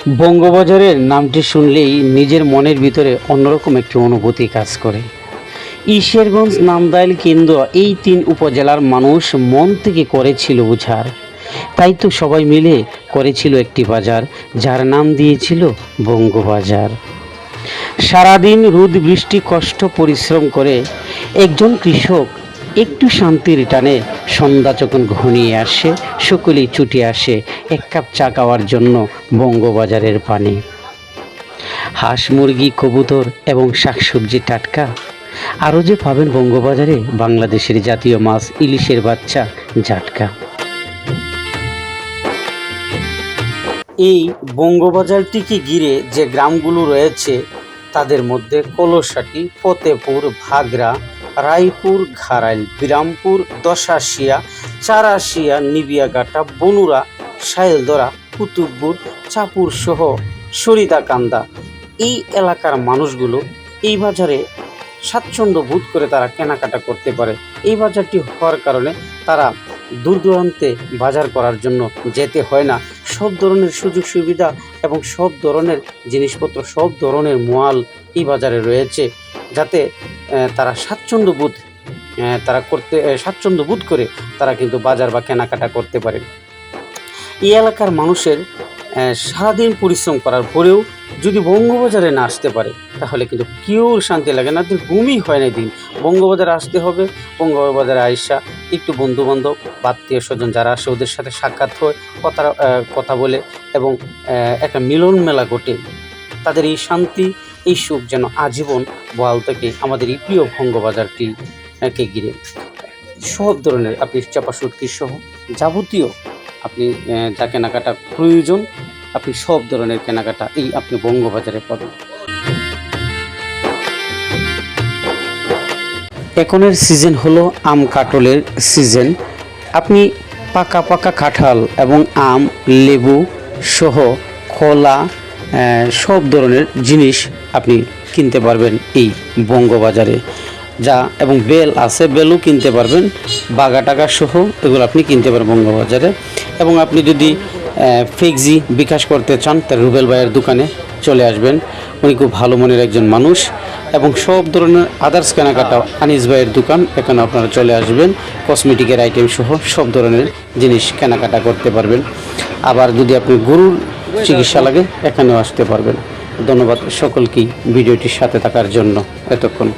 বঙ্গবাজারের নামটি শুনলেই নিজের মনের ভিতরে অন্যরকম একটি অনুভূতি কাজ করে। ঈশ্বরগঞ্জ, নান্দাইল, কেন্দুয়া এই ৩ উপজেলার মানুষ মন থেকে করেছিল উজাড়। তাই তো সবাই মিলে করেছিল একটি বাজার, যার নাম দিয়েছিল বঙ্গবাজার। সারাদিন রোদ বৃষ্টি কষ্ট পরিশ্রম করে একজন কৃষক একটু শান্তির টানে সন্ধ্যা যখন ঘনিয়ে আসে, সকলেই ছুটে আসে এক কাপ চা খাওয়ার জন্য বঙ্গবাজারের পানে। হাঁস, মুরগি, কবুতর এবং শাকসবজি টাটকা। আরও যে পাবেন বঙ্গবাজারে বাংলাদেশের জাতীয় মাছ ইলিশের বাচ্চা জাটকা। এই বঙ্গবাজারটিকে ঘিরে যে গ্রামগুলো রয়েছে তাদের মধ্যে কলসাটি, ফতেপুর, ভাগরা, রায়পুর, ঘারাইল, বিরামপুর, দশাশিয়া, চারাশিয়া, নিবিয়াঘাটা, বনুরা, শাইলদরা, কুতুবপুর, চাপুর সহ সরিদাকান্দা এই এলাকার মানুষগুলো এই বাজারে স্বাচ্ছন্দ্য বোধ করে তারা কেনাকাটা করতে পারে। এই বাজারটি হওয়ার কারণে তারা দূর দূরান্তে বাজার করার জন্য যেতে হয় না। সব ধরনের সুযোগ সুবিধা এবং সব ধরনের জিনিসপত্র, সব ধরনের মাল এই বাজারে রয়েছে, যাতে তারা স্বাচ্ছন্দ্য বোধ করে তারা কিন্তু বাজার বা কেনাকাটা করতে পারে। এই এলাকার মানুষের সারাদিন পরিশ্রম করার পরেও যদি বঙ্গবাজারে না আসতে পারে তাহলে কিন্তু কেউ শান্তি লাগে না, ঘুমই হয় না দিন। বঙ্গবাজারে আসতে হবে। বঙ্গবাজারে আইসা একটু বন্ধুবান্ধব, আত্মীয় স্বজন যারা আসে ওদের সাথে সাক্ষাৎ হয়, কথা বলে এবং একটা মিলন মেলা ঘটে। তাদের এই শান্তি, এই সুখ যেন আজীবন বহাল থাকে আমাদের এই প্রিয় বঙ্গবাজারটিকে ঘিরে। সব ধরনের আপনি চাপা সুটকি সহ যাবতীয় আপনি যা কেনাকাটা প্রয়োজন, আপনি সব ধরনের কেনাকাটা এই আপনি বঙ্গবাজারে পাবেন। এখনের সিজন হলো আম কাঁঠালের সিজন। আপনি পাকা পাকা কাঁঠাল এবং আম, লেবু সহ কলা সব ধরনের জিনিস আপনি কিনতে পারবেন এই বঙ্গবাজারে। এবং বেল আছে, বেলও কিনতে পারবেন, বাগা টাকা সহ এগুলো আপনি কিনতে পারবেন বঙ্গবাজারে। এবং আপনি যদি ফিক্সি বিকাশ করতে চান তার রুবেল ভাইয়ের দোকানে চলে আসবেন। উনি খুব ভালো মনের একজন মানুষ এবং সব ধরনের আদার্স কেনাকাটা আনিস ভাইয়ের দোকান, এখানে আপনারা চলে আসবেন। কসমেটিকের আইটেম সহ সব ধরনের জিনিস কেনাকাটা করতে পারবেন। আবার যদি আপনি গরুর চিকিৎসা লাগে এখানেও আসতে পারবেন। ধন্যবাদ সকলকেই ভিডিওটির সাথে থাকার জন্য এতক্ষণ।